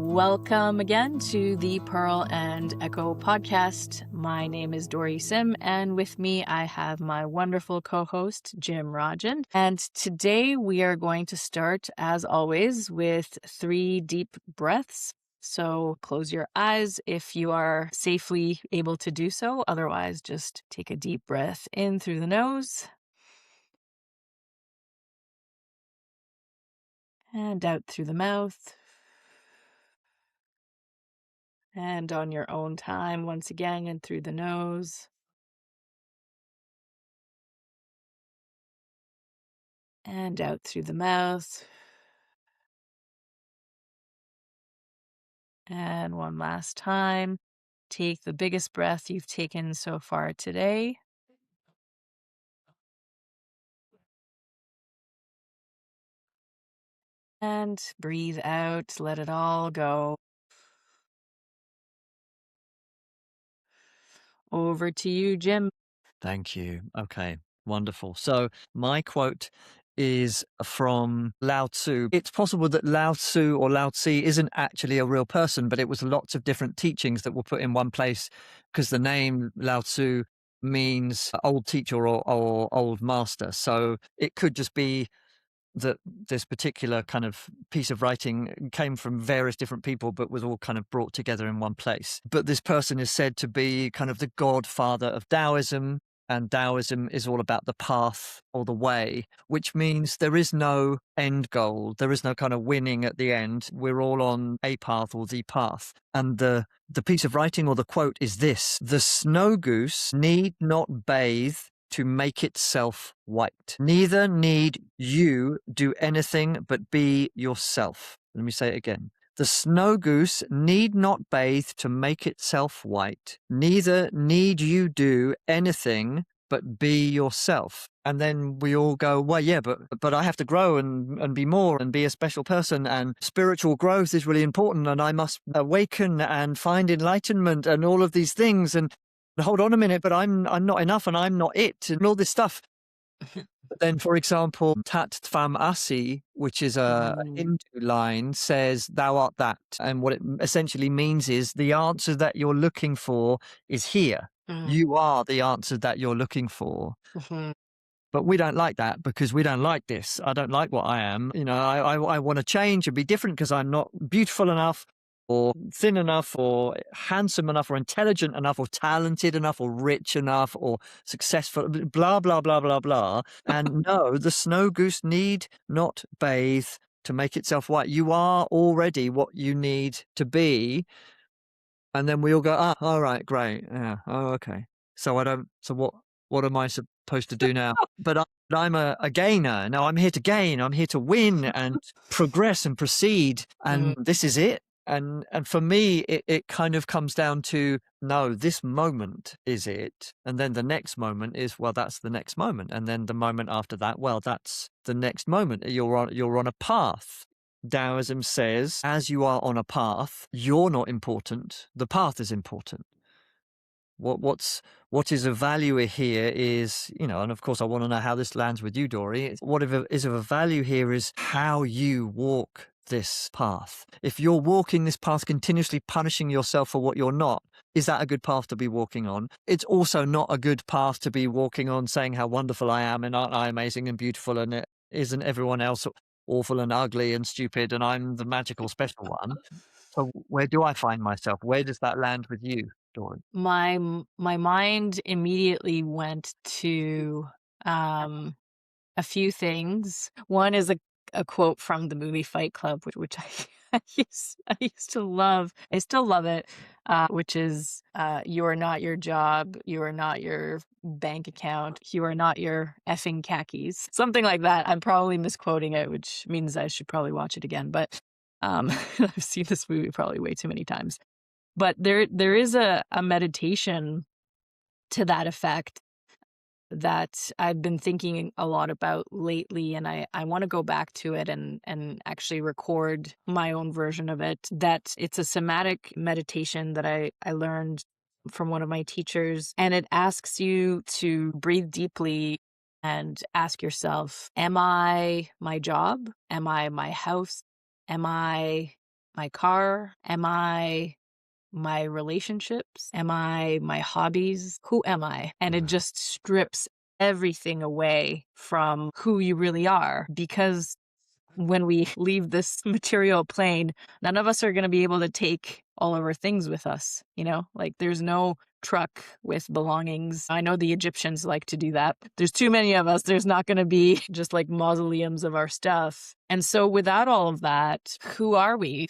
Welcome again to the Pearl and Echo podcast. My name is Dori Sim, and with me I have my wonderful co-host, Jim Rajan. And today we are going to start, as always, with 3 deep breaths. So close your eyes if you are safely able to do so. Otherwise, just take a deep breath in through the nose and out through the mouth. And on your own time, once again, in through the nose and out through the mouth. And one last time, take the biggest breath you've taken so far today. And breathe out, let it all go. Over to you, Jim. Thank you. Okay, wonderful. So my quote is from Lao Tzu. It's possible that Lao Tzu or Lao Tzu isn't actually a real person, but it was lots of different teachings that were put in one place because the name Lao Tzu means old teacher or old master. So it could just be that this particular kind of piece of writing came from various different people, but was all kind of brought together in one place. But this person is said to be kind of the godfather of Taoism, and Taoism is all about the path or the way, which means there is no end goal. There is no kind of winning at the end. We're all on a path or the path. And the piece of writing or the quote is this: the snow goose need not bathe to make itself white. Neither need you do anything but be yourself. Let me say it again. The snow goose need not bathe to make itself white. Neither need you do anything but be yourself. And then we all go, well, yeah, but I have to grow and be more and be a special person. And spiritual growth is really important. And I must awaken and find enlightenment and all of these things. And hold on a minute, but I'm not enough and I'm not it and all this stuff. But then, for example, Tat Tvam Asi, which is a Hindu line, says, thou art that. And what it essentially means is the answer that you're looking for is here. You are the answer that you're looking for. But we don't like that because we don't like this. I don't like what I am. You know, I want to change and be different because I'm not beautiful enough or thin enough or handsome enough or intelligent enough or talented enough or rich enough or successful, blah, blah, blah, blah, blah. And no, the snow goose need not bathe to make itself white. You are already what you need to be. And then we all go, all right, great. Yeah. Oh, okay. So what am I supposed to do now? But I'm a gainer. No, I'm here to gain. I'm here to win and progress and proceed. And this is it. And for me, it kind of comes down to, no, this moment is it. And then the next moment is, well, that's the next moment. And then the moment after that, well, that's the next moment. You're on a path. Taoism says, as you are on a path, you're not important. The path is important. What is of value here is, and of course I want to know how this lands with you, Dori. What is of value here is how you walk this path. If you're walking this path continuously punishing yourself for what you're not, is that a good path to be walking on? It's also not a good path to be walking on saying how wonderful I am and aren't I amazing and beautiful and isn't everyone else awful and ugly and stupid and I'm the magical special one. So where do I find myself? Where does that land with you, Dori? My mind immediately went to a few things. One is a quote from the movie Fight Club, which I used to love. I still love it, which is, you are not your job. You are not your bank account. You are not your effing khakis. Something like that. I'm probably misquoting it, which means I should probably watch it again. But I've seen this movie probably way too many times. But there is a meditation to that effect that I've been thinking a lot about lately, and I want to go back to it and actually record my own version of it. That it's a somatic meditation that I learned from one of my teachers, and it asks you to breathe deeply and ask yourself, am I my job? Am I my house? Am I my car? Am I my relationships? Am I my hobbies? Who am I? And it Right. just strips everything away from who you really are, because when we leave this material plane, none of us are going to be able to take all of our things with us. Like there's no truck with belongings. I know the Egyptians like to do that. There's too many of us. There's not going to be just like mausoleums of our stuff. And so without all of that, who are we?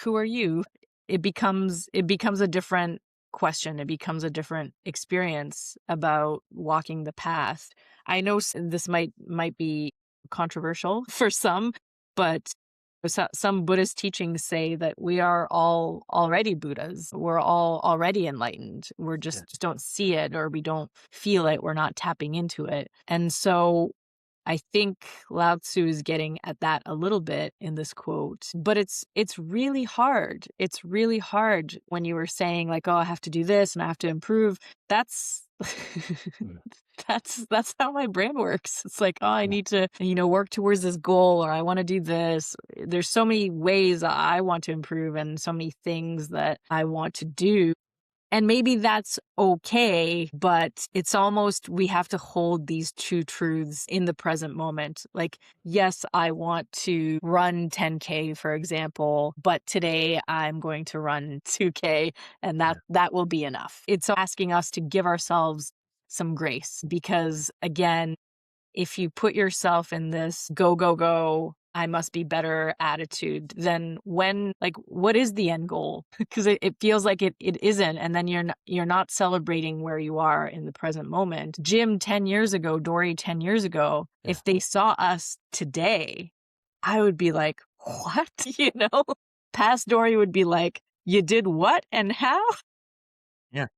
Who are you? It becomes a different question. It becomes a different experience about walking the path. I know this might be controversial for some, but some Buddhist teachings say that we are all already Buddhas. We're all already enlightened. We're Yeah. just don't see it, or we don't feel it. We're not tapping into it. And so I think Lao Tzu is getting at that a little bit in this quote, but it's really hard. It's really hard when you were saying like, "Oh, I have to do this and I have to improve." That's Mm. that's how my brain works. It's like, "Oh, I Yeah. need to, work towards this goal, or I want to do this." There's so many ways I want to improve and so many things that I want to do. And maybe that's okay, but it's almost we have to hold these two truths in the present moment. Like, yes, I want to run 10K, for example, but today I'm going to run 2K, and that Yeah. that will be enough. It's asking us to give ourselves some grace because again, if you put yourself in this go, go, go, I must be better attitude, then what is the end goal? Because it feels like it isn't. And then you're not celebrating where you are in the present moment. Jim 10 years ago, Dory 10 years ago, Yeah. if they saw us today, I would be like, what? Past Dory would be like, you did what and how? Yeah.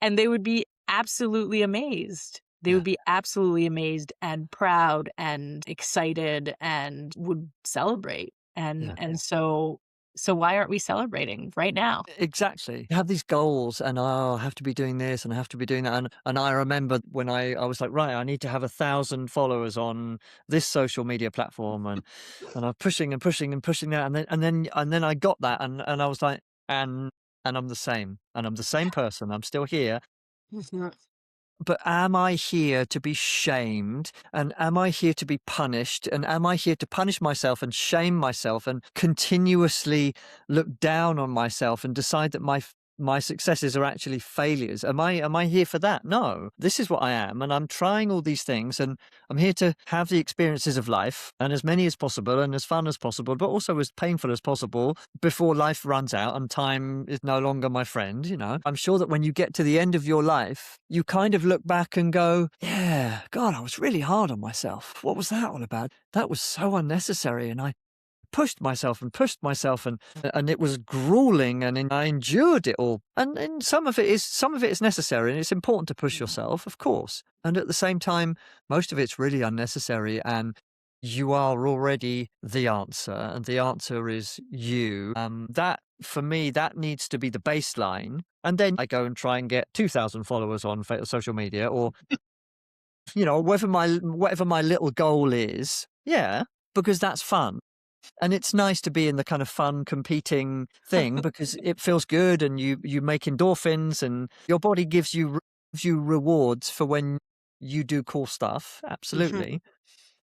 And they would be absolutely amazed. They would Yeah. be absolutely amazed and proud and excited and would celebrate. And Yeah. and so why aren't we celebrating right now? Exactly. You have these goals and, "Oh, I have to be doing this and I have to be doing that." And I remember when I was like, "Right, I need to have 1,000 followers on this social media platform," and I'm pushing and pushing and pushing that, and then I got that, and I was like, "And I'm the same. And I'm the same person. I'm still here. Mhm. But am I here to be shamed? And am I here to be punished? And am I here to punish myself and shame myself and continuously look down on myself and decide that my successes are actually failures? Am I here for that? No. This is what I am, and I'm trying all these things, and I'm here to have the experiences of life, and as many as possible and as fun as possible, but also as painful as possible before life runs out and time is no longer my friend. I'm sure that when you get to the end of your life, you kind of look back and go, yeah, God, I was really hard on myself. What was that all about? That was so unnecessary. And I pushed myself, and it was grueling, and I endured it all. And some of it is necessary, and it's important to push yourself, of course. And at the same time, most of it's really unnecessary, and you are already the answer, and the answer is you. That for me, that needs to be the baseline. And then I go and try and get 2,000 followers on social media, or whatever my little goal is. Yeah, because that's fun. And it's nice to be in the kind of fun competing thing because it feels good, and you make endorphins, and your body gives you rewards for when you do cool stuff. Mhm. Absolutely.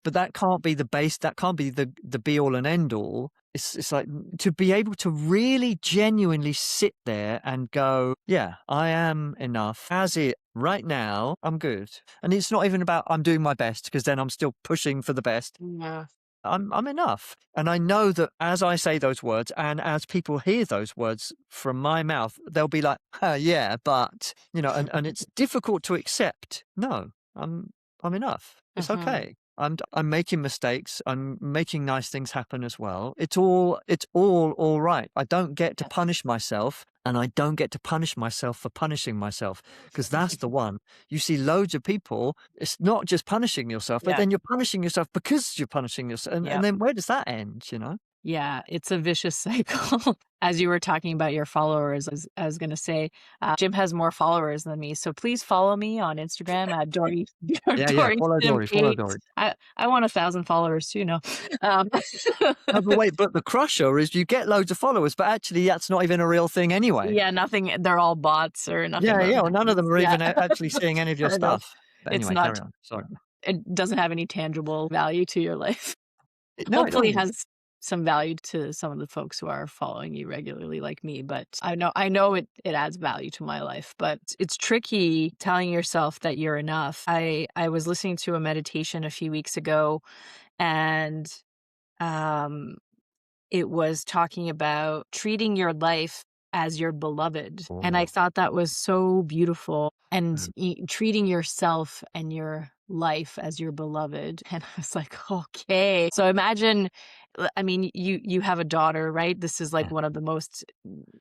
But that can't be the base. That can't be the be all and end all. It's like to be able to really genuinely sit there and go, yeah, I am enough as it right now. I'm good. And it's not even about I'm doing my best, because then I'm still pushing for the best. Yeah. I'm enough. And I know that as I say those words, and as people hear those words from my mouth, they'll be like, yeah, but, and it's difficult to accept. No, I'm enough. It's Mhm. okay. I'm making mistakes. I'm making nice things happen as well. It's all right. I don't get to Yes. punish myself, and I don't get to punish myself for punishing myself, because that's the one. You see loads of people, it's not just punishing yourself, but Yeah. then you're punishing yourself because you're punishing yourself. And Yep. then where does that end? Yeah, it's a vicious cycle. As you were talking about your followers, I was gonna say, Jim has more followers than me, so please follow me on Instagram at Dory Yeah, yeah. Dory Follow Sim Dory. Follow 8. Dory. I want 1,000 followers too, no. Um, No, but wait, but the crusher is you get loads of followers, but actually that's not even a real thing anyway. yeah, nothing they're all bots or nothing Yeah, of yeah. Well, that none of them use. are Yeah, even actually seeing any of your fair enough. stuff. But It's anyway, not carry on. Sorry. it doesn't have any tangible value to your life. No, it Hopefully, it doesn't. has some value to some of the folks who are following you regularly like me, but I know it adds value to my life, but it's tricky telling yourself that you're enough. I was listening to a meditation a few weeks ago, and, um, it was talking about treating your life as your beloved, and I Oh. thought that was so beautiful, and Mm. treating yourself and your life as your beloved, and I was like, "Okay." So imagine I mean, you have a daughter, right? This is, like, Yeah, one of the most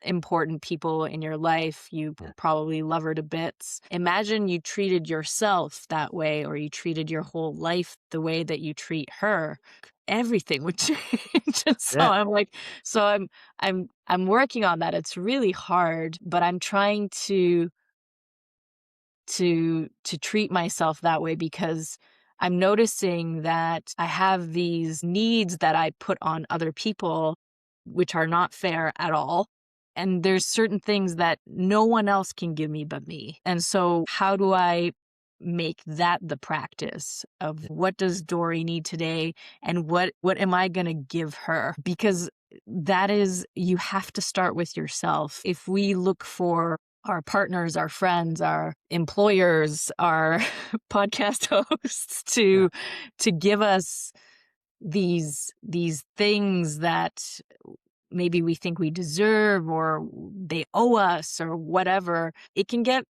important people in your life. You yeah, probably love her to bits. Imagine you treated yourself that way, or you treated your whole life the way that you treat her. Everything would change. And so yeah, I'm like, so I'm working on that. It's really hard, but I'm trying to treat myself that way because I'm noticing that I have these needs that I put on other people, which are not fair at all. And there's certain things that no one else can give me but me. And so how do I make that the practice of yeah, what does Dory need today and what am I going to give her? Because that is you have to start with yourself. If we look for our partners, our friends, our employers, our podcast hosts yeah, to give us these things that maybe we think we deserve or they owe us or whatever. It can get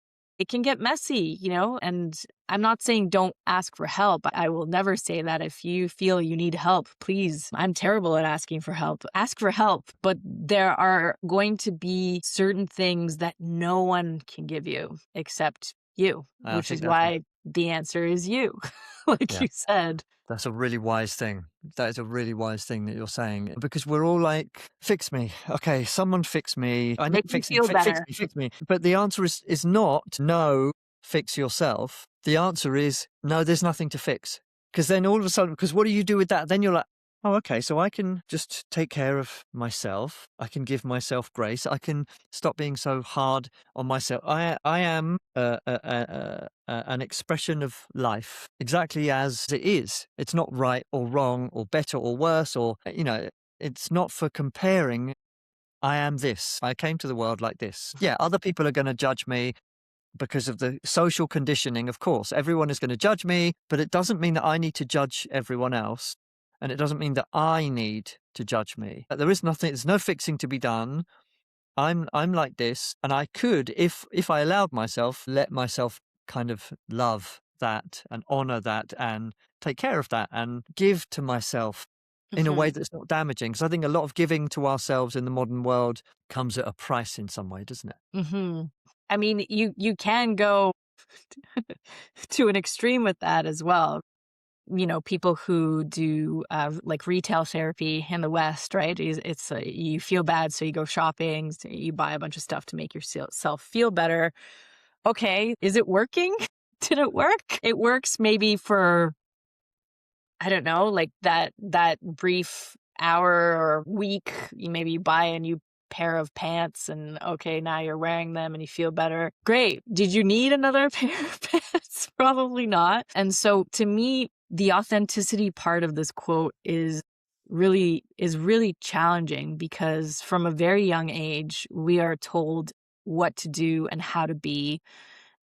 messy, and I'm not saying don't ask for help. I will never say that. If you feel you need help, please, I'm terrible at asking for help. Ask for help, but there are going to be certain things that no one can give you except you, I which think is that's why the answer is you, like yeah. you said. That's a really wise thing. That is a really wise thing that you're saying because we're all like, "Fix me, okay, someone fix me. I need Make me fixing. feel Fix better. me, fix me." But the answer is not no, fix yourself. The answer is no. There's nothing to fix because then all of a sudden, because what do you do with that? Then you're like, "Oh, okay, so I can just take care of myself. I can give myself grace. I can stop being so hard on myself. I am an expression of life exactly as it is. It's not right or wrong or better or worse or it's not for comparing. I am this. I came to the world like this. Yeah, other people are going to judge me because of the social conditioning. Of course, everyone is going to judge me, but it doesn't mean that I need to judge everyone else. And it doesn't mean that I need to judge me. There is nothing, there's no fixing to be done. I'm like this, and I could, if I allowed myself, let myself kind of love that and honor that and take care of that and give to myself in a way Mhm, that's not damaging. Because I think a lot of giving to ourselves in the modern world comes at a price in some way, doesn't it? mhm. I mean, you can go to an extreme with that as well. People who do, like, retail therapy in the West, right? You feel bad, so you go shopping, so you buy a bunch of stuff to make yourself feel better. Okay, is it working? Did it work? It works maybe for, I don't know, like, that brief hour or week. Maybe you buy a new pair of pants and, okay, now you're wearing them and you feel better. Great. Did you need another pair of pants? Probably not. And so to me, the authenticity part of this quote is really challenging because from a very young age, we are told what to do and how to be.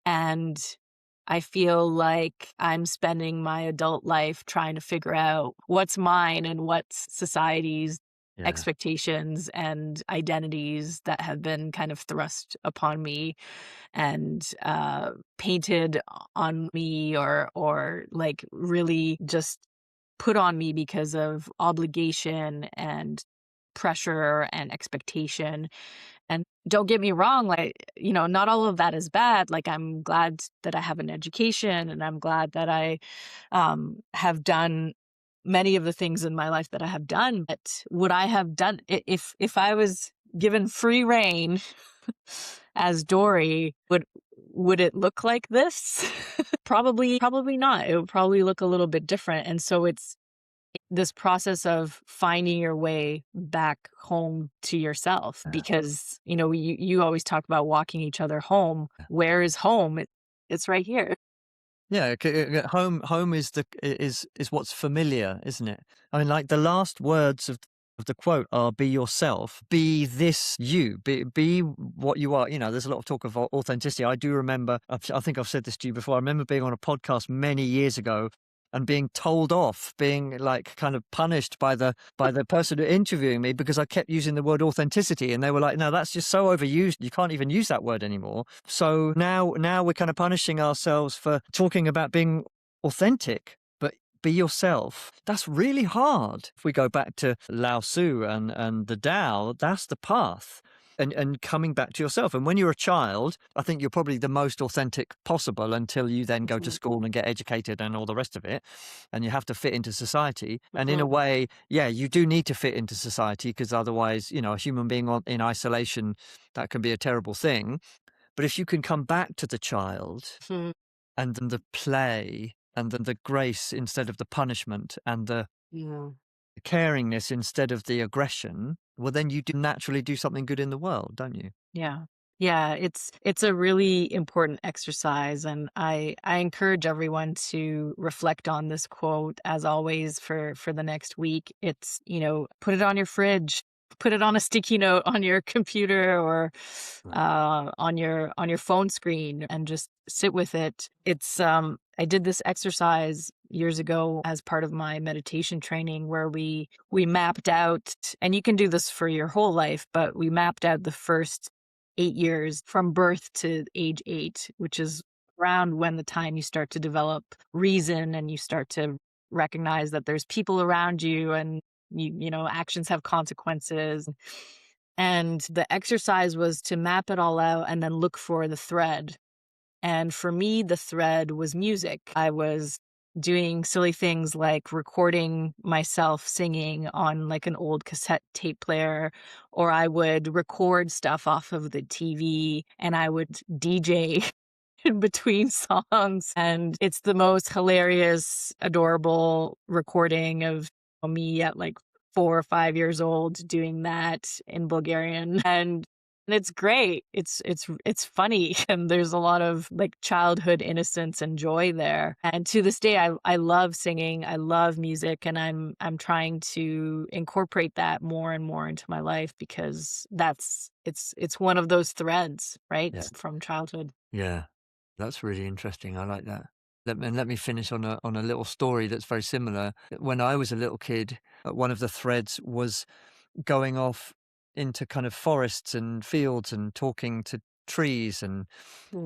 And I feel like I'm spending my adult life trying to figure out what's mine and what's society's Yeah. expectations and identities that have been kind of thrust upon me and painted on me or like really just put on me because of obligation and pressure and expectation. And don't get me wrong, like, not all of that is bad. Like, I'm glad that I have an education and I'm glad that I have done many of the things in my life that I have done, but would I have done if I was given free reign as Dory, would it look like this? Probably not. It would probably look a little bit different. And so it's this process of finding your way back home to yourself, Yeah. because you always talk about walking each other home. Where is home? It's right here. Yeah, home is is what's familiar, isn't it? I mean, like the last words of the quote are "Be yourself, be this you, be what you are." You know, there's a lot of talk of authenticity. I do remember. I think I've said this to you before. I remember being on a podcast many years ago and being told off, being like kind of punished by the person interviewing me because I kept using the word authenticity, and they were like, "No, that's just so overused. You can't even use that word anymore." So now we're kind of punishing ourselves for talking about being authentic, but be yourself. That's really hard. If we go back to Lao Tzu and the Tao, that's the path. And coming back to yourself. And when you're a child, I think you're probably the most authentic possible until you then go to Mhm, school and get educated and all the rest of it. And you have to fit into society. And in a mhm, way, yeah, you do need to fit into society because otherwise, a human being in isolation, that can be a terrible thing. But if you can come back to the child mhm. and then the play and then the grace instead of the punishment and the Yeah. caringness instead of the aggression, well, then you do naturally do something good in the world, don't you? Yeah. Yeah, it's a really important exercise, and I encourage everyone to reflect on this quote as always for the next week. It's, put it on your fridge, put it on a sticky note on your computer, or on your phone screen, and just sit with it. It's I did this exercise years ago as part of my meditation training where we mapped out, and you can do this for your whole life, but we mapped out the first 8 years from birth to age 8, which is around when the time you start to develop reason and you start to recognize that there's people around you, and actions have consequences. And the exercise was to map it all out and then look for the thread. And for me, the thread was music. I was doing silly things like recording myself singing on like an old cassette tape player, or I would record stuff off of the TV and I would DJ in between songs. And it's the most hilarious, adorable recording of me at like 4 or 5 years old doing that in Bulgarian. And it's great. It's funny, and there's a lot of like childhood innocence and joy there. And to this day, I love singing. I love music, and I'm trying to incorporate that more and more into my life, because it's one of those threads, right, Yeah. from childhood. Yeah. That's really interesting. I like that. Let me finish on a little story that's very similar. When I was a little kid, one of the threads was going off into kind of forests and fields and talking to trees and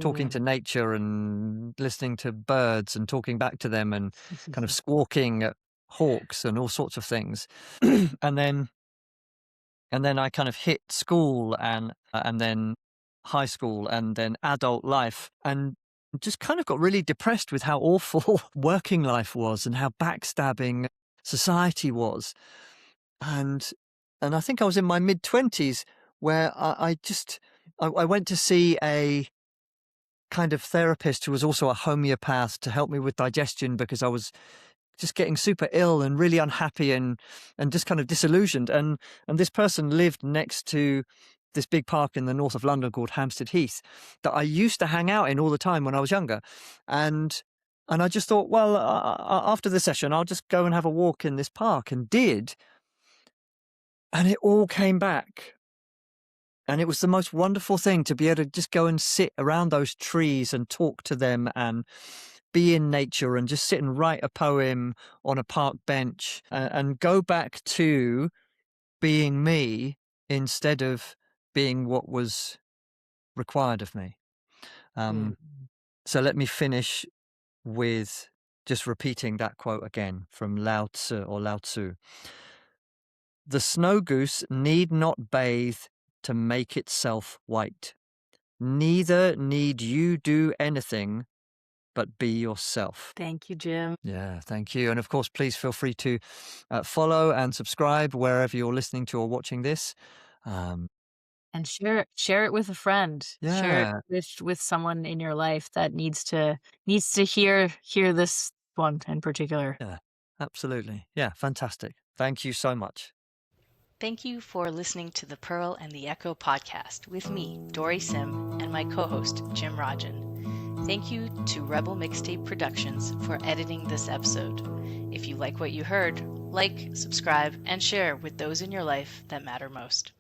talking Mm. to nature and listening to birds and talking back to them and kind of squawking at hawks and all sorts of things. and then and then I kind of hit school and then high school and then adult life and just kind of got really depressed with how awful working life was and how backstabbing society was. And and I think I was in my mid-20s where I went to see a kind of therapist who was also a homeopath to help me with digestion because I was just getting super ill and really unhappy and just kind of disillusioned. And this person lived next to this big park in the north of London called Hampstead Heath that I used to hang out in all the time when I was younger. And and I just thought, well, after the session, I'll just go and have a walk in this park, and did. And it all came back. And it was the most wonderful thing to be able to just go and sit around those trees and talk to them and be in nature and just sit and write a poem on a park bench and go back to being me instead of being what was required of me. Mm. Um, so let me finish with just repeating that quote again from Lao Tzu or Lao Tzu. The snow goose need not bathe to make itself white. Neither need you do anything but be yourself. Thank you, Jim. Yeah, thank you. And of course, please feel free to follow and subscribe wherever you're listening to or watching this. Um, And share it with a friend. Share it yeah, with someone in your life that needs to hear this one in particular. yeah, absolutely. Yeah, fantastic. Thank you so much. Thank you for listening to the Pearl and the Echo podcast with me, Dori Sim, and my co host, Jim Rajan. Thank you to Rebel Mixtape Productions for editing this episode. If you like what you heard, like, subscribe, and share with those in your life that matter most.